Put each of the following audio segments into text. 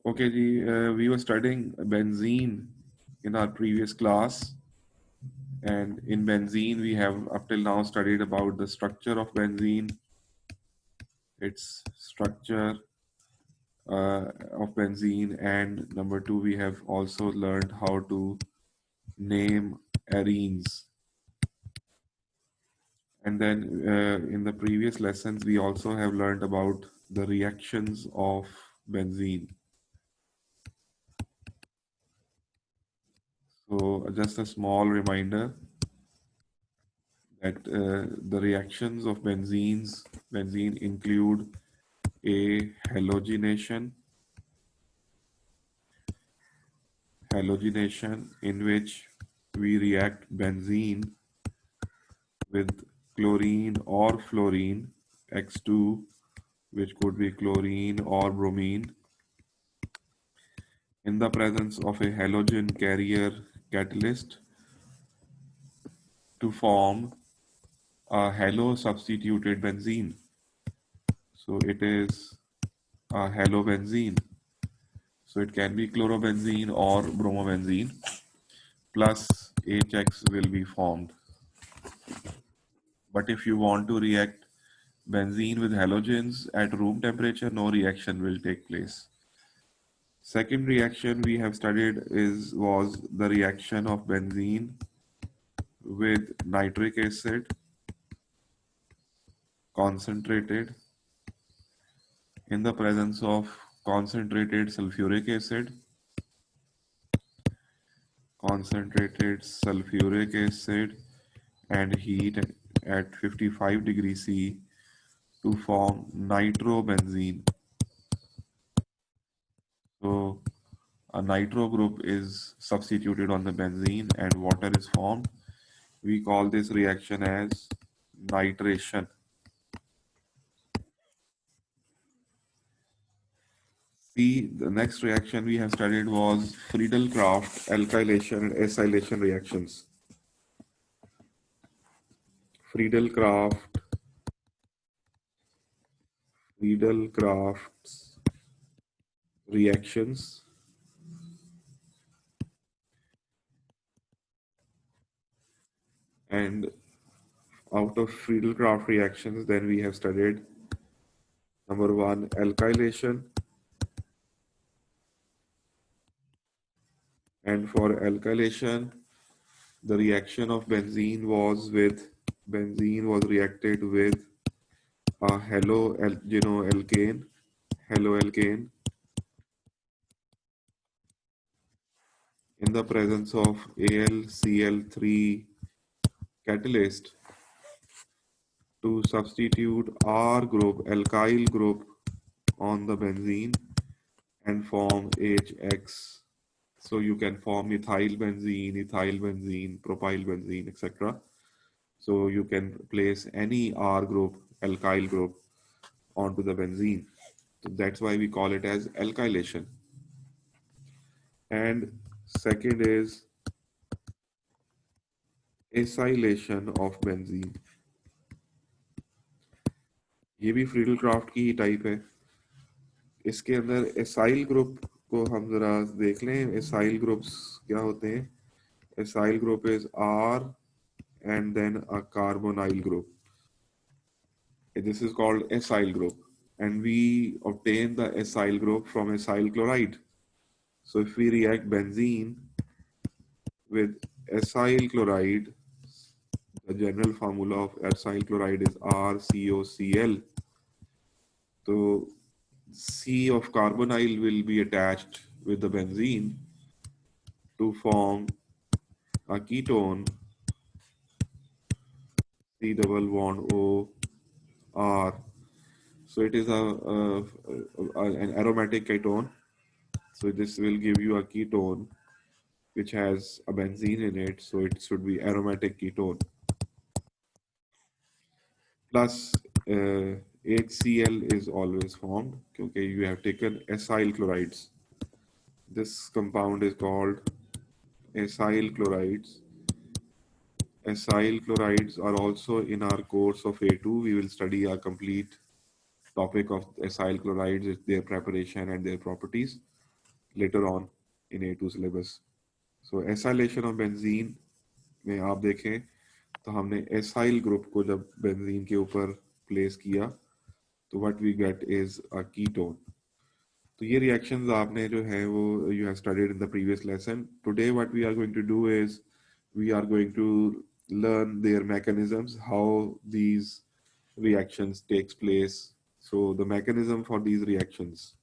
Okay, ji, we were studying benzene in our previous class, and in benzene we have up till now studied about the structure of benzene, its structure of benzene, and number two, we have also learned how to name arenes. And then in the previous lessons, we also have learned about the reactions of benzene. So just a small reminder that the reactions of benzene include a halogenation in which we react benzene with chlorine or fluorine, X2, which could be chlorine or bromine, in the presence of a halogen carrier catalyst to form a halo substituted benzene. So it is a halobenzene. So it can be chlorobenzene or bromobenzene plus HX will be formed. But if you want to react benzene with halogens at room temperature, no reaction will take place. Second reaction we have studied was the reaction of benzene with nitric acid concentrated in the presence of concentrated sulfuric acid, and heat at 55 degrees C to form nitrobenzene. So a nitro group is substituted on the benzene and water is formed. We call this reaction as nitration. The next reaction we have studied was Friedel-Crafts alkylation and acylation reactions. Friedel-Crafts Friedel-Crafts reactions, and out of Friedel-Crafts reactions, then we have studied number one, alkylation, and for alkylation, the reaction of benzene was reacted with a haloalkane in the presence of AlCl3 catalyst to substitute R group, alkyl group on the benzene and form HX. So you can form ethyl benzene, propyl benzene, etc. So you can place any R group, alkyl group onto the benzene. So that's why we call it as alkylation. And second is acylation of benzene. ये भी Friedel craft की ही type है. इसके अंदर acyl group को हम जरा देख लें. एसाइल ग्रुप्स क्या होते हैं? Acyl group is R and then a carbonyl group. This is called acyl group, and we obtain the acyl group from acyl chloride. So if we react benzene with acyl chloride, the general formula of acyl chloride is RCOCl. So C of carbonyl will be attached with the benzene to form a ketone, C double bond O R. So it is an aromatic ketone. So this will give you a ketone which has a benzene in it. So it should be aromatic ketone. Plus HCl is always formed. Okay, you have taken acyl chlorides. This compound is called acyl chlorides. Acyl chlorides are also in our course of A2. We will study a complete topic of acyl chlorides, their preparation and their properties. later on in A2 syllabus. So acylation of benzene में आप देखें तो हमने acyl group को जब benzene के ऊपर place किया तो what we get is a ketone. तो ये रिएक्शंस आपने जो है वो you have studied in the previous lesson. Today what we are going to do is we are going to learn their mechanisms, how these reactions takes place. So the mechanism for these reactions,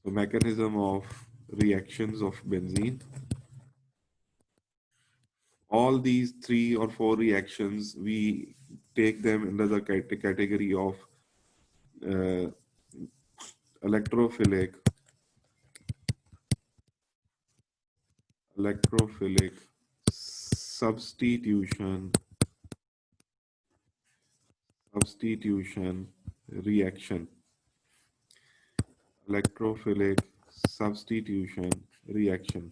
the mechanism of reactions of benzene, all these 3 or 4 reactions we take them under the category of uh, electrophilic substitution reaction. Electrophilic substitution reaction.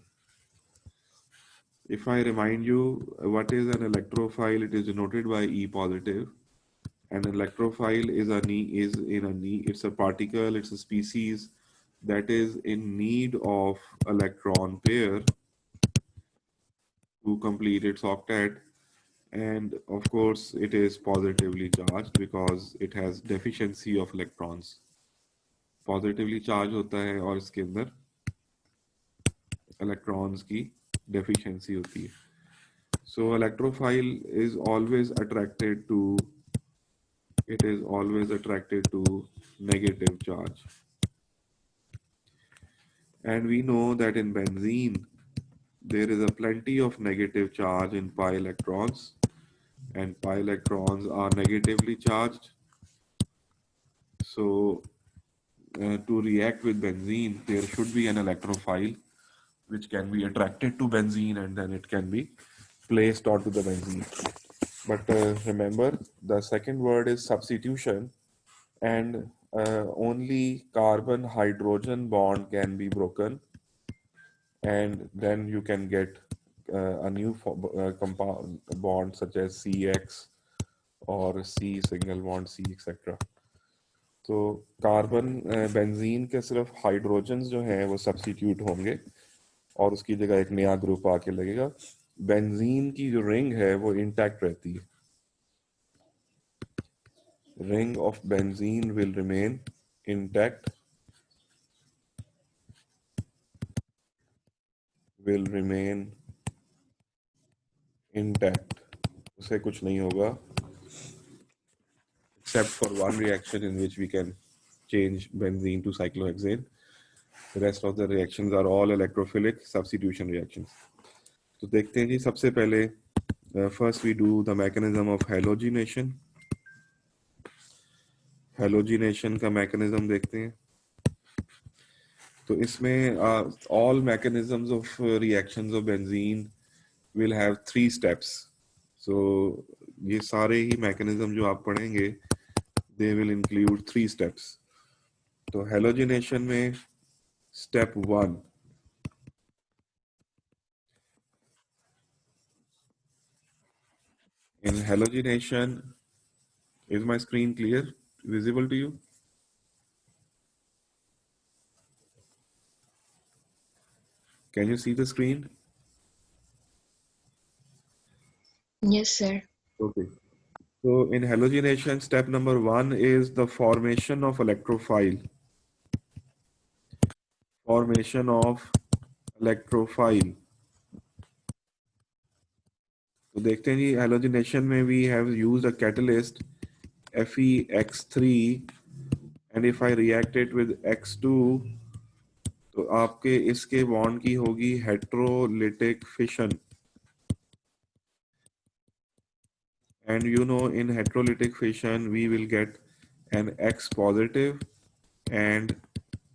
If I remind you what is an electrophile, it is denoted by E positive. An electrophile it's a particle, it's a species that is in need of electron pair to complete its octet. And of course, it is positively charged because it has deficiency of electrons. Positively charged होता है और इसके अंदर electrons की deficiency होती है. So electrophile is always attracted to negative charge. And we know that in benzene there is a plenty of negative charge in pi electrons, and pi electrons are negatively charged. So to react with benzene, there should be an electrophile which can be attracted to benzene and then it can be placed onto the benzene. But remember, the second word is substitution, and only carbon hydrogen bond can be broken, and then you can get a new compound bond such as CX or C single bond C etc. तो carbon benzene के सिर्फ hydrogens जो हैं वो substitute होंगे और उसकी जगह एक नया ग्रुप आके लगेगा. बेंजीन की जो रिंग है वो इंटैक्ट रहती है. Ring of benzene will remain intact, उसे कुछ नहीं होगा except for one reaction in which we can change benzene to cyclohexane. The rest of the reactions are all electrophilic substitution reactions. तो देखते हैं जी. सबसे पहले first we do the mechanism of halogenation. Halogenation का mechanism देखते हैं. तो इसमें all mechanisms of reactions of benzene will have 3 steps. So ये सारे ही mechanism जो आप पढ़ेंगे they will include 3 steps. तो halogenation में step 1, in halogenation, is my screen clear, visible to you? Can you see the screen? Yes, sir. Okay. So in halogenation, step number 1 is the formation of electrophile. Formation of electrophile. तो देखते हैं जी, halogenation में we have used a catalyst FeX3, and if I react it with X2, तो आपके इसके bond की होगी heterolytic fission. And you know, in heterolytic fission, we will get an X positive and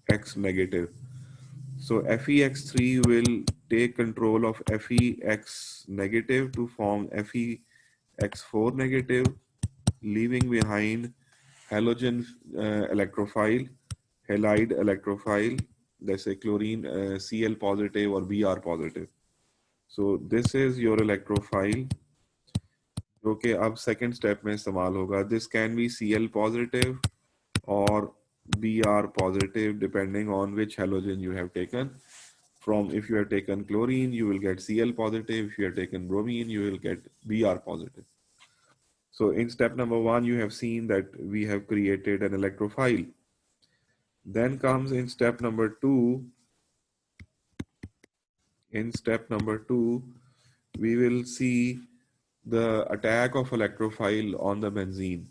X negative. So FeX3 will take control of FeX negative to form FeX4 negative, leaving behind halogen electrophile, halide electrophile, let's say chlorine Cl positive or Br positive. So this is your electrophile, जो कि अब second step में इस्तेमाल होगा. This can be Cl positive और Br positive depending on which halogen you have taken. From if you have taken chlorine, you will get Cl positive. If you have taken bromine, you will get Br positive. So in step number 1, you have seen that we have created an electrophile. Then comes in step number 2. In step number 2, we will see the attack of electrophile on the benzene.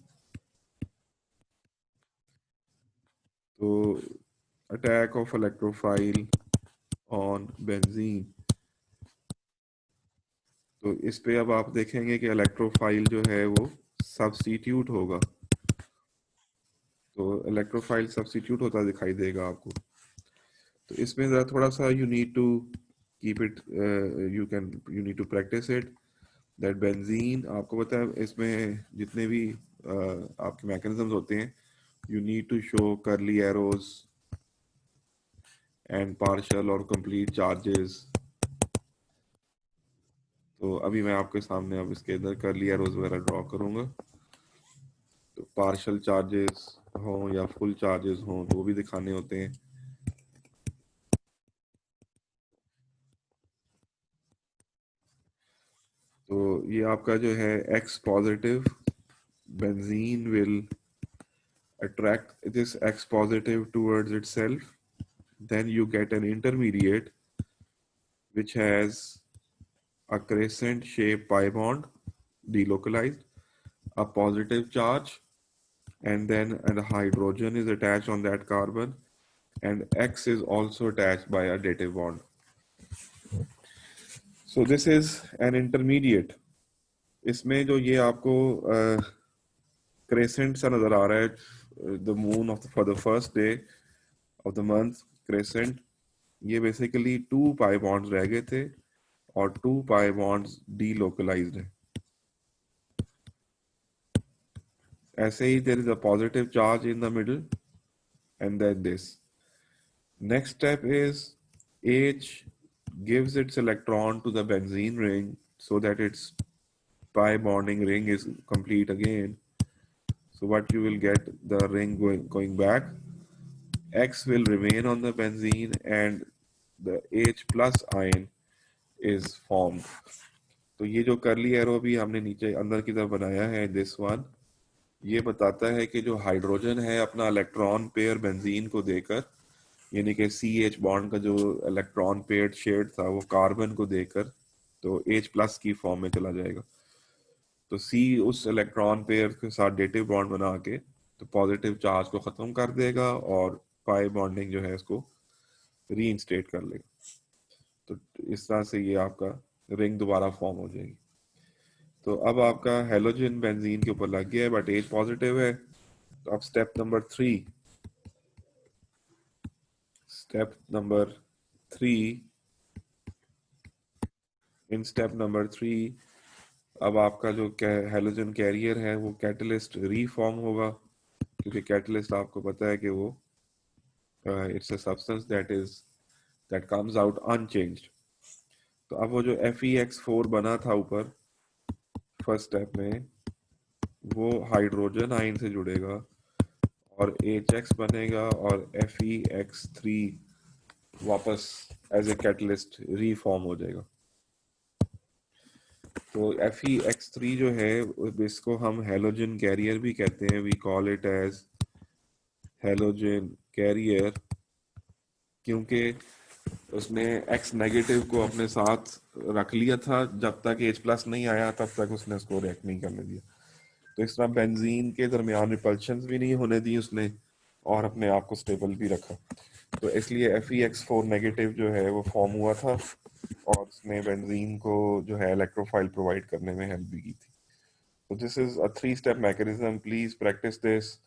So attack of electrophile on benzene. तो इस पे अब आप देखेंगे कि electrophile जो है वो सब्स्टिट्यूट होगा, तो इलेक्ट्रोफाइल सब्स्टिट्यूट होता दिखाई देगा आपको। तो इसमें ज़रा थोड़ा सा you need to keep it, you need to practise it that benzene. आपको पता है इसमें जितने भी आपके मैकेनिज्म्स होते हैं, you need to show curly arrows and partial और कंप्लीट चार्जेस। तो अभी मैं आपके सामने अब इसके अंदर कर्ली एरोज वगैरह ड्रॉ करूंगा। तो पार्शियल चार्जेस हों या फुल चार्जेस हों तो वो भी दिखाने होते हैं। तो ये आपका जो है X positive benzene will attract this X positive towards itself. Then you get an intermediate which has a crescent shaped pi bond delocalized, a positive charge, and then a hydrogen is attached on that carbon, and X is also attached by a dative bond. So this is an intermediate. इसमें जो ये आपको crescent सा नजर आ रहा है, the moon of for the first day of the month crescent, ये basically 2 pi bonds रह गए थे और 2 पाई बॉन्ड्स डीलोकलाइज्ड है। ऐसे ही there is a positive charge in the middle and then this. Next step is H gives its electron to the benzene ring so that its pi bonding ring is complete again. So what you will get, the ring going back, X will remain on the benzene and the H plus ion is formed. तो ये जो करली arrow भी हमने नीचे अंदर की तरफ बनाया है, दिस वन, ये बताता है कि जो हाइड्रोजन है अपना इलेक्ट्रॉन पेयर बेंजीन को देकर, यानी कि CH बॉन्ड का जो इलेक्ट्रॉन पेयर शेड था वो कार्बन को देकर तो H प्लस की फॉर्म में चला जाएगा। तो C उस इलेक्ट्रॉन पेयर के साथ डेटिव बॉन्ड बना के तो पॉजिटिव चार्ज को खत्म कर देगा और पाई बॉन्डिंग जो है इसको रीइंस्टेट कर लेगा। तो इस तरह से ये आपका रिंग दोबारा फॉर्म हो जाएगी। तो अब आपका हेलोजन बेंजीन के ऊपर लग गया है बट H पॉजिटिव है। तो अब step number 3, in step number 3 अब आपका जो हेलोजन कैरियर है वो कैटलिस्ट रीफॉर्म होगा, क्योंकि कैटलिस्ट आपको पता है कि वो it's a substance that comes out unchanged. तो अब वो जो FeX4 बना था ऊपर फर्स्ट स्टेप में, वो हाइड्रोजन आयन से जुड़ेगा और HX बनेगा और FeX3 वापस एज ए कैटलिस्ट रीफॉर्म हो जाएगा। तो FeX3 जो है इसको हम हेलोजन कैरियर भी कहते हैं, we call it as halogen carrier, क्योंकि उसने X नेगेटिव को अपने साथ रख लिया था, जब तक H प्लस नहीं आया तब तक उसने उसको रिएक्ट नहीं करने दिया। तो इस तरह बेंजीन के दरमियान रिपल्शंस भी नहीं होने दी उसने और अपने आप को स्टेबल भी रखा। तो इसलिए FeX4 नेगेटिव जो है वो फॉर्म हुआ था और उसने बेंजीन को जो है इलेक्ट्रोफाइल प्रोवाइड करने में हेल्प भी की थी। So this is a 3-step mechanism. Please practice this.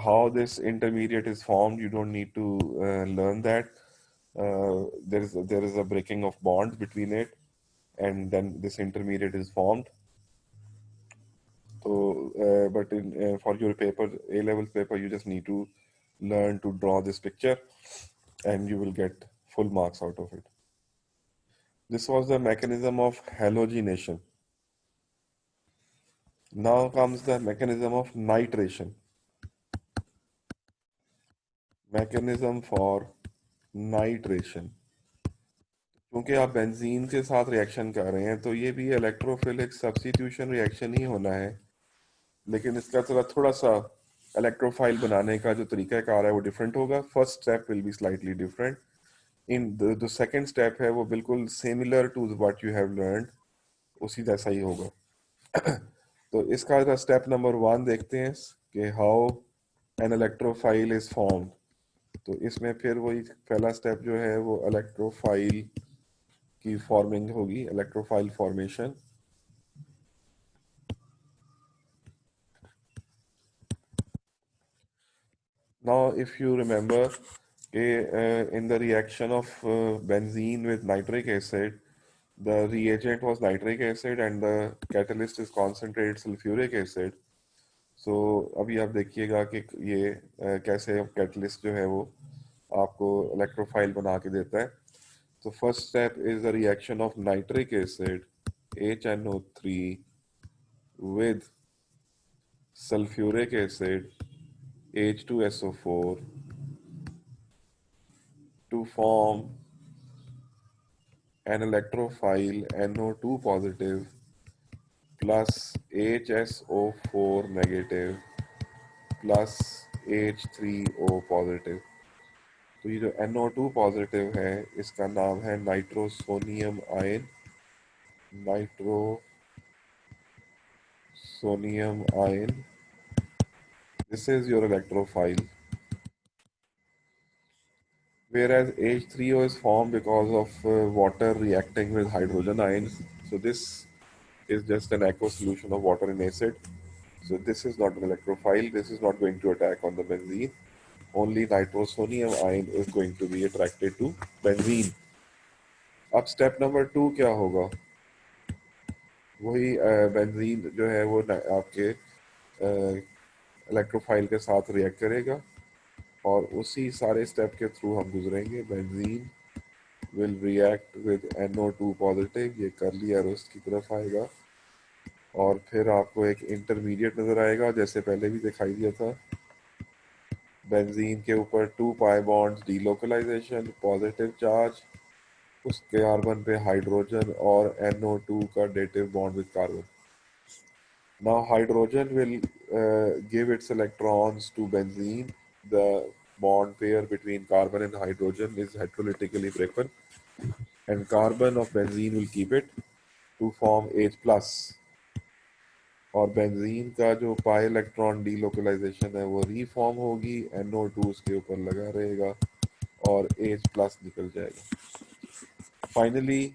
How this intermediate is formed, you don't need to learn that. There is a breaking of bonds between it, and then this intermediate is formed. So, but for your paper, A-level paper, you just need to learn to draw this picture, and you will get full marks out of it. This was the mechanism of halogenation. Now comes the mechanism of nitration. Mechanism for nitration. क्योंकि आप benzene के साथ reaction कर रहे हैं तो ये भी इलेक्ट्रोफिलिक सब्स्टिट्यूशन रिएक्शन ही होना है, लेकिन इसका थोड़ा सा इलेक्ट्रोफाइल बनाने का जो तरीकाकार है वो डिफरेंट होगा। First step will be slightly different. In the second step है वो बिल्कुल similar to what you have learned, उसी जैसा ही होगा। तो इसका स्टेप नंबर 1 देखते हैं कि how an electrophile is formed. तो इसमें फिर वही पहला स्टेप जो है वो इलेक्ट्रोफाइल की फॉर्मिंग होगी, electrophile formation. Now, if you remember, in the reaction of benzene with nitric acid, the reagent was nitric acid and the catalyst is concentrated sulfuric acid. So अभी आप देखिएगा कि ये कैसे कैटलिस्ट जो है वो आपको इलेक्ट्रोफाइल बना के देता है। तो first step is the reaction of nitric acid HNO3 with sulfuric acid H2SO4 to form an electrophile NO2 positive plus HSO4 negative plus H3O positive। तो ये जो NO2 पॉजिटिव है इसका नाम है nitrosonium ion. Nitrosonium ion, this is your electrophile. Whereas H3O is formed because of water reacting with hydrogen ions. So this is just an aqueous solution of water in acid. So this is not an electrophile. This is not going to attack on the benzene. Only nitrosonium ion is going to be attracted to benzene. अब step number 2 क्या होगा? वही benzene जो है वो आपके electrophile के साथ रिएक्ट करेगा और उसी सारे स्टेप के थ्रू हम गुजरेंगे। Benzene will react with NO2 positive, ये कर लिया रोस्ट की तरफ आएगा और फिर आपको एक इंटरमीडिएट नजर आएगा जैसे पहले भी दिखाई दिया था। बेंजीन के ऊपर 2 pi bonds delocalisation, positive charge, उसके कार्बन पे हाइड्रोजन और NO2 का dative bond with carbon. Now hydrogen will give its electrons to benzene. The bond pair between carbon and hydrogen is heterolytically broken and carbon of benzene will keep it to form H plus। और benzene का जो pi electron delocalisation है वो reform होगी, NO2 उसके ऊपर लगा रहेगा और H प्लस निकल जाएगा। फाइनली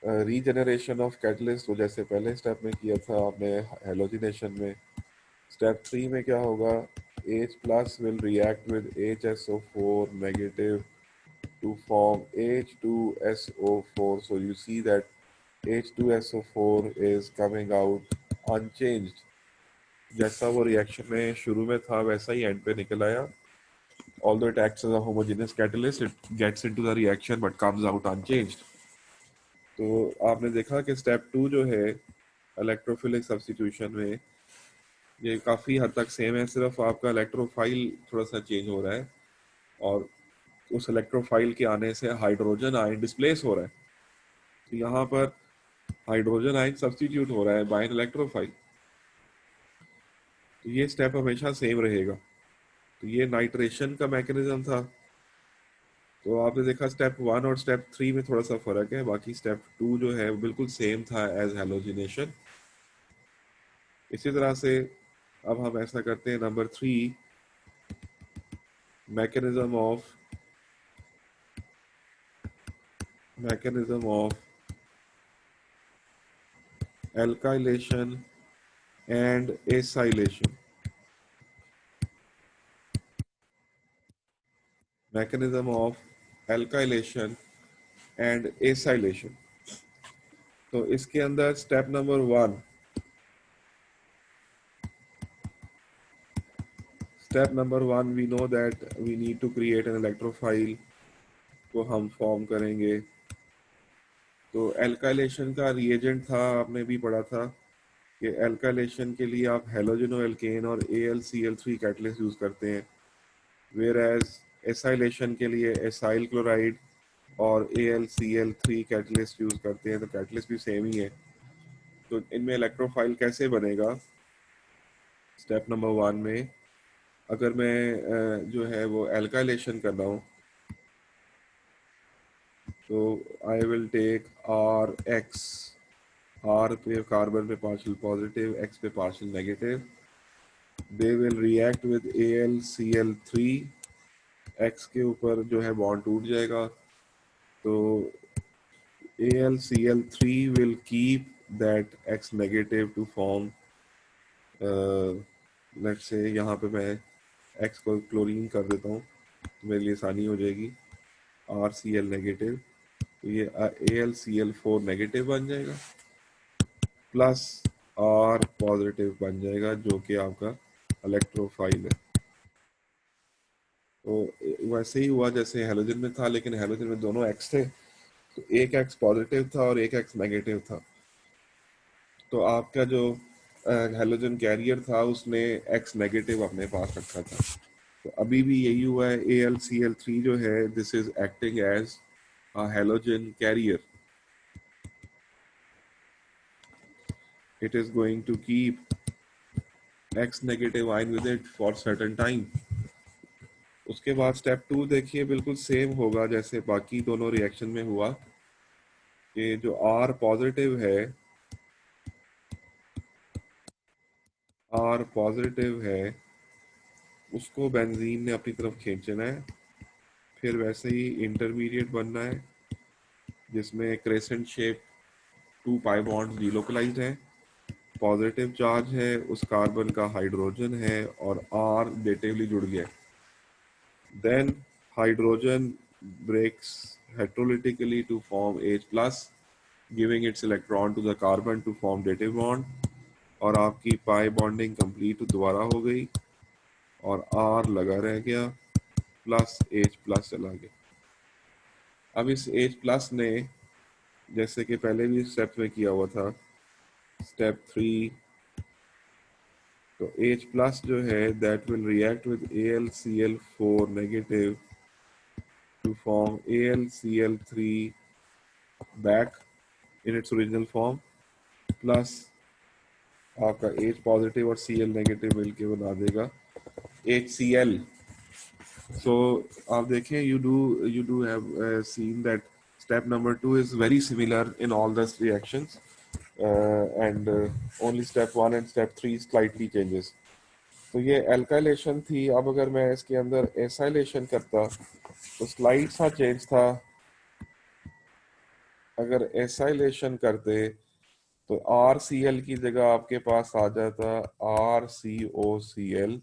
रीजनरेशन ऑफ कैटलिस्ट, वो जैसे पहले स्टेप में किया था आपने हेलोजिनेशन में, स्टेप 3 में क्या होगा? H plus will react with HSO4 negative to form H2SO4। So you see that H2SO4 is coming out unchanged। जैसा वो रिएक्शन में शुरू में था वैसा ही एंड पे निकल आया। Although it acts as a homogeneous catalyst, it gets into the reaction but comes out unchanged। तो आपने देखा कि स्टेप 2 जो है इलेक्ट्रोफिलिक सब्स्टिट्यूशन में ये काफ़ी हद तक सेम है, सिर्फ आपका इलेक्ट्रोफाइल थोड़ा सा चेंज हो रहा है और उस इलेक्ट्रोफाइल के आने से हाइड्रोजन आयन डिस्प्लेस हो रहा है। तो यहाँ पर हाइड्रोजन आयन सब्स्टिट्यूट हो रहा है बाय एन इलेक्ट्रोफाइल। तो ये स्टेप हमेशा सेम रहेगा। तो ये नाइट्रेशन का मैकेनिज्म था। तो आपने देखा स्टेप 1 और स्टेप 3 में थोड़ा सा फर्क है, बाकी स्टेप 2 जो है वो बिल्कुल सेम था एज हेलोजिनेशन। इसी तरह से अब हम ऐसा करते हैं number 3, mechanism of alkylation and acylation। mechanism of alkylation and acylation। तो इसके अंदर step number 1, we know that we need to create an electrophile को हम फॉर्म करेंगे। तो एल्काइलेशन का रिएजेंट था, आपने भी पढ़ा था कि एल्काइलेशन के लिए आप हेलोजनो एल्केन और AlCl3 कैटलिस्ट यूज करते हैं। वेयर एज एसाइलेशन के लिए एसाइल क्लोराइड और AlCl3 कैटलिस्ट यूज करते हैं, तो कैटलिस्ट भी सेम ही है। तो इनमें इलेक्ट्रोफाइल कैसे बनेगा? स्टेप नंबर 1 में अगर मैं जो है वो एल्काइलेशन कर रहा हूँ, तो I will take RX, R पे कार्बन पे पार्शियल पॉजिटिव, X पे partial negative, they will react with AlCl3, X के ऊपर जो है बॉन्ड टूट जाएगा, तो AlCl3 will keep that X negative to form, let's say यहाँ पे मैं X को क्लोरीन कर देता हूँ तो मेरे लिए आसानी हो जाएगी, RCl नेगेटिव, तो ये AlCl4 नेगेटिव बन जाएगा प्लस R पॉजिटिव बन जाएगा जो कि आपका इलेक्ट्रोफाइल है। तो वैसे ही हुआ जैसे हेलोजन में था, लेकिन हेलोजन में दोनों X थे, तो एक X पॉजिटिव था और एक X नेगेटिव था। तो आपका जो हेलोजन कैरियर था उसने X नेगेटिव अपने पास रखा था। तो अभी भी यही हुआ है, AlCl3 जो है this is acting as a halogen carrier, it is going to keep X negative ion with it for certain time। उसके बाद स्टेप 2 देखिए, बिल्कुल सेम होगा जैसे बाकी दोनों रिएक्शन में हुआ कि जो R पॉजिटिव है, R पॉजिटिव है उसको बेंजीन ने अपनी तरफ खींचना है, फिर वैसे ही इंटरमीडिएट बनना है जिसमें crescent shape 2 pi bond delocalised है, पॉजिटिव चार्ज है, उस कार्बन का हाइड्रोजन है और R डेटिवली जुड़ गया। Then hydrogen breaks heterolytically to form H+, giving its electron to the carbon to form dative bond, और आपकी पाई बॉन्डिंग कंप्लीट दोबारा हो गई और R लगा रह गया प्लस H+ चला गया। अब इस H+ ने जैसे कि पहले भी स्टेप में किया हुआ था, स्टेप 3, तो H+ जो है that will react with AlCl4 negative to form AlCl3 back in its original form, plus आपका H पॉजिटिव और Cl नेगेटिव मिलके बना देगा HCl। So आप देखें, you do have seen that step number 2 is very similar in all the reactions, and only step 1 and step 3 slightly changes। तो ये alkylation थी। अब अगर मैं इसके अंदर एसाइलेशन करता तो स्लाइड सा चेंज था। अगर एसाइलेशन करते तो RCl की जगह आपके पास आ जाता RCOCl,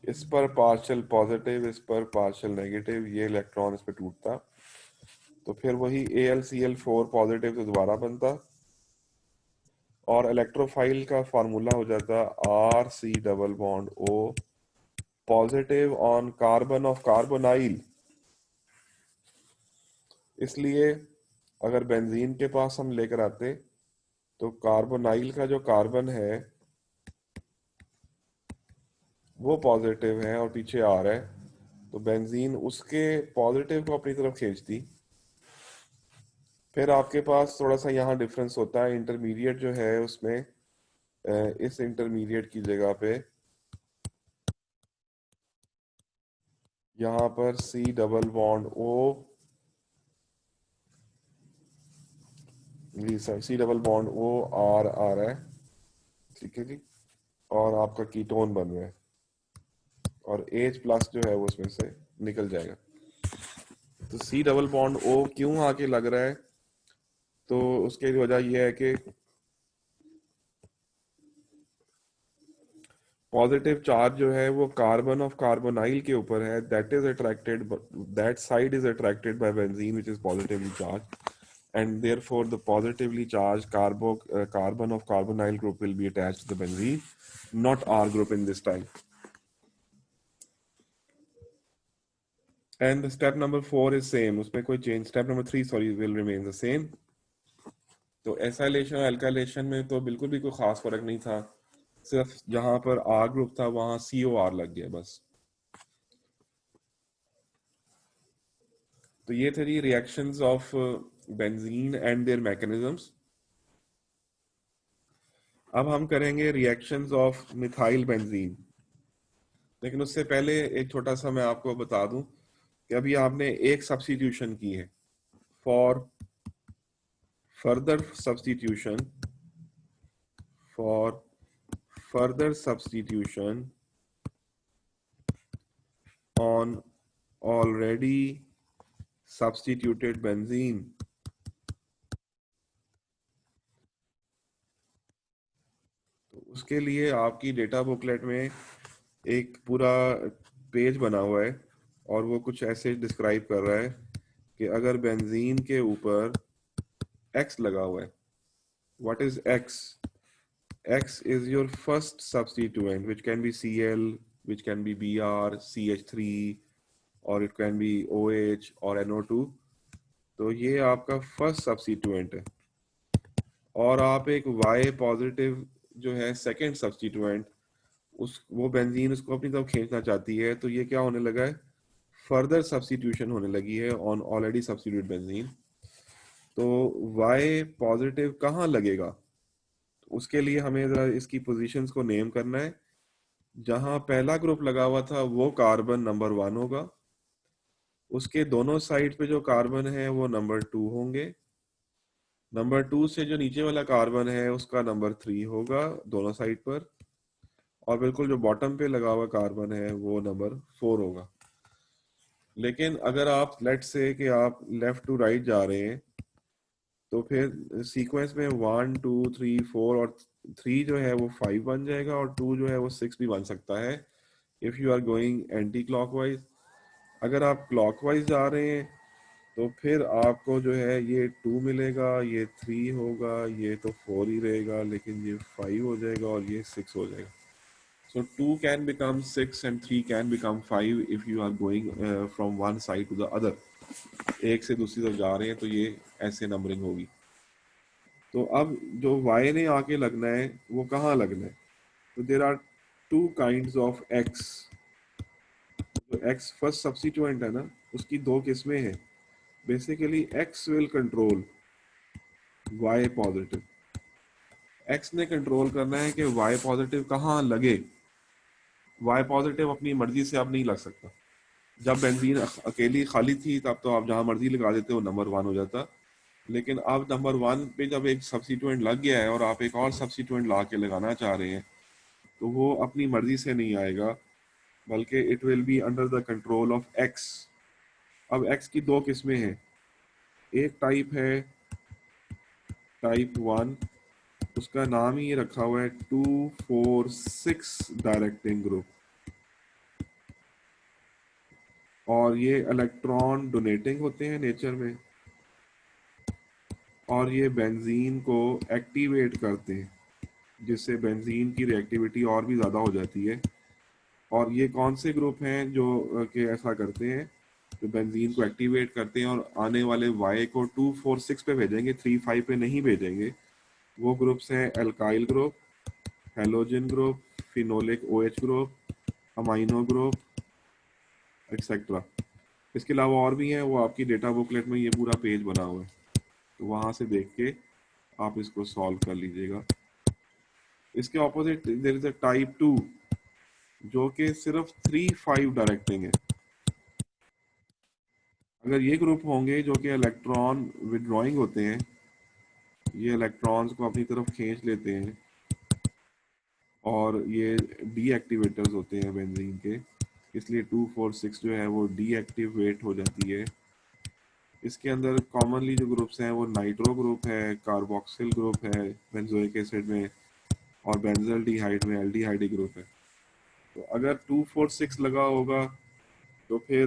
इस पर पार्शियल पॉजिटिव, इस पर पार्शियल नेगेटिव, ये इलेक्ट्रॉन इस पे टूटता, तो फिर वही AlCl4 पॉजिटिव तो दोबारा बनता और इलेक्ट्रोफाइल का फार्मूला हो जाता RC double bond O positive on carbon of carbonyl. इसलिए अगर बेंजीन के पास हम लेकर आते तो कार्बोनाइल का जो कार्बन है वो पॉजिटिव है और पीछे आ रहा है, तो बेंजीन उसके पॉजिटिव को अपनी तरफ खींचती। फिर आपके पास थोड़ा सा यहाँ डिफरेंस होता है, इंटरमीडिएट जो है उसमें इस इंटरमीडिएट की जगह पे यहाँ पर C double bond O, C double bond O R आ रहा है, ठीक है जी, और आपका कीटोन बन रहा है और H+ जो है वो उसमें से निकल जाएगा। तो C डबल बॉन्ड O क्यों आके लग रहा है, तो उसके वजह यह है कि पॉजिटिव चार्ज जो है वो कार्बन ऑफ कार्बोनाइल के ऊपर है, that side is attracted by benzene which is positively charge, and therefore the positively charged carbon of carbonyl group will be attached to the benzene, not R group in this time। And the step number 4 is same, उसमें कोई change, step number 3 sorry will remain the same। तो acylation और alkylation में तो बिल्कुल भी कोई खास फर्क नहीं था, सिर्फ जहां पर आर ग्रुप था वहां COR लग गया बस। तो ये थे जी reactions of benzene and their mechanisms. अब हम करेंगे रिएक्शंस ऑफ मिथाइल बेंजीन। लेकिन उससे पहले एक छोटा सा मैं आपको बता दूं कि अभी आपने एक सब्स्टिट्यूशन की है। For further substitution for further substitution on already substituted benzene, तो उसके लिए आपकी डेटा बुकलेट में एक पूरा पेज बना हुआ है और वो कुछ ऐसे डिस्क्राइब कर रहा है कि अगर बेंजीन के ऊपर X लगा हुआ है, what is X? X is your first substituent which can be Cl, which can be Br, CH3 or it can be OH or NO2। तो ये आपका फर्स्ट सब्स्टिट्यूएंट है और आप एक Y पॉजिटिव जो है सेकंड सब्स्टिट्यूएंट, उस वो बेंजीन उसको अपनी तरफ खींचना चाहती है, तो ये क्या होने लगा है, फर्दर सब्स्टिट्यूशन होने लगी है ऑन ऑलरेडी सब्स्टिट्यूटेड बेंजीन। तो Y पॉजिटिव कहाँ लगेगा, तो उसके लिए हमें जरा इसकी पोजीशंस को नेम करना है। जहां पहला ग्रुप लगा हुआ था वो कार्बन नंबर 1 होगा, उसके दोनों साइड पे जो कार्बन है वो नंबर 2 होंगे, नंबर 2 से जो नीचे वाला कार्बन है उसका नंबर 3 होगा दोनों साइड पर, और बिल्कुल जो बॉटम पे लगा हुआ कार्बन है वो नंबर 4 होगा। लेकिन अगर आप लेट से कि आप लेफ्ट टू राइट जा रहे हैं तो फिर सीक्वेंस में 1 2 3 4 और 3 जो है वो 5 बन जाएगा और 2 जो है वो 6 भी बन सकता है if you are going anticlockwise. अगर आप क्लॉकवाइज जा रहे हैं तो फिर आपको जो है ये 2 मिलेगा, ये 3 होगा, ये तो 4 ही रहेगा, लेकिन ये 5 हो जाएगा और ये 6 हो जाएगा। So 2 can become 6 and 3 can become 5 if you are going from one side to the other। एक से दूसरी तरफ जा रहे हैं तो ये ऐसे नंबरिंग होगी। तो अब जो Y ने आके लगना है वो कहाँ लगना है, तो there are two kinds of X। जो X फर्स्ट सब्स्टिट्यूएंट है ना, उसकी दो किस्में हैं। Basically X will control Y positive. X ने कंट्रोल करना है कि Y पॉजिटिव कहाँ लगे। Y पॉजिटिव अपनी मर्जी से अब नहीं लग सकता। जब बेंजीन अकेली खाली थी तब तो आप जहां मर्जी लगा देते हो नंबर 1 हो जाता, लेकिन अब नंबर 1 पे जब एक सब्स्टिट्यूएंट लग गया है और आप एक और सब्स्टिट्यूएंट ला के लगाना चाह रहे हैं तो वो अपनी मर्जी से नहीं आएगा, बल्कि it will be under the control of X। अब X की दो किस्में हैं, एक टाइप है टाइप 1, उसका नाम ही रखा हुआ है 2,4,6 डायरेक्टिंग ग्रुप, और ये इलेक्ट्रॉन डोनेटिंग होते हैं नेचर में और ये बेंजीन को एक्टिवेट करते हैं, जिससे बेंजीन की रिएक्टिविटी और भी ज़्यादा हो जाती है। और ये कौन से ग्रुप हैं जो कि ऐसा करते हैं, जो बेंजीन को एक्टिवेट करते हैं और आने वाले Y को 2,4,6 पे भेजेंगे, 3,5 पे नहीं भेजेंगे। वो ग्रुप्स हैं alkyl group, halogen group, phenolic OH group, amino group etcetera. इसके अलावा और भी हैं, वो आपकी डेटा बुकलेट में ये पूरा पेज बना हुआ है, तो वहां से देख के आप इसको सॉल्व कर लीजिएगा। इसके opposite there is a type 2 जो कि सिर्फ 3,5 डायरेक्टिंग है। अगर ये ग्रुप होंगे जो कि इलेक्ट्रॉन विड्रॉइंग होते हैं, ये इलेक्ट्रॉन्स को अपनी तरफ खींच लेते हैं और ये डीएक्टिवेटर्स होते हैं बेंजीन के, इसलिए 2,4,6 जो है वो डीएक्टिवेट हो जाती है। इसके अंदर कॉमनली जो ग्रुप्स हैं वो नाइट्रो ग्रुप है, कार्बोक्सिल ग्रुप है बेंजोइक एसिड में, और बेंजल्डिहाइड में एल्डिहाइड ग्रुप है। तो अगर 2,4,6 लगा होगा तो फिर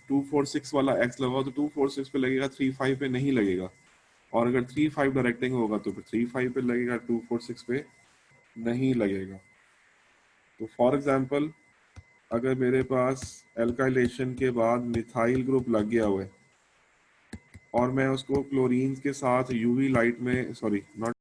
2,4,6 वाला X लगाओ तो 2,4,6 पे लगेगा, 3,5 पे नहीं लगेगा। और अगर 3,5 डायरेक्टिंग होगा तो फिर 3,5 पे लगेगा, 2,4,6 पे नहीं लगेगा। तो फॉर एग्जांपल अगर मेरे पास एल्काइलेशन के बाद मिथाइल ग्रुप लग गया हुआ है और मैं उसको क्लोरीन के साथ यूवी लाइट में, सॉरी नॉट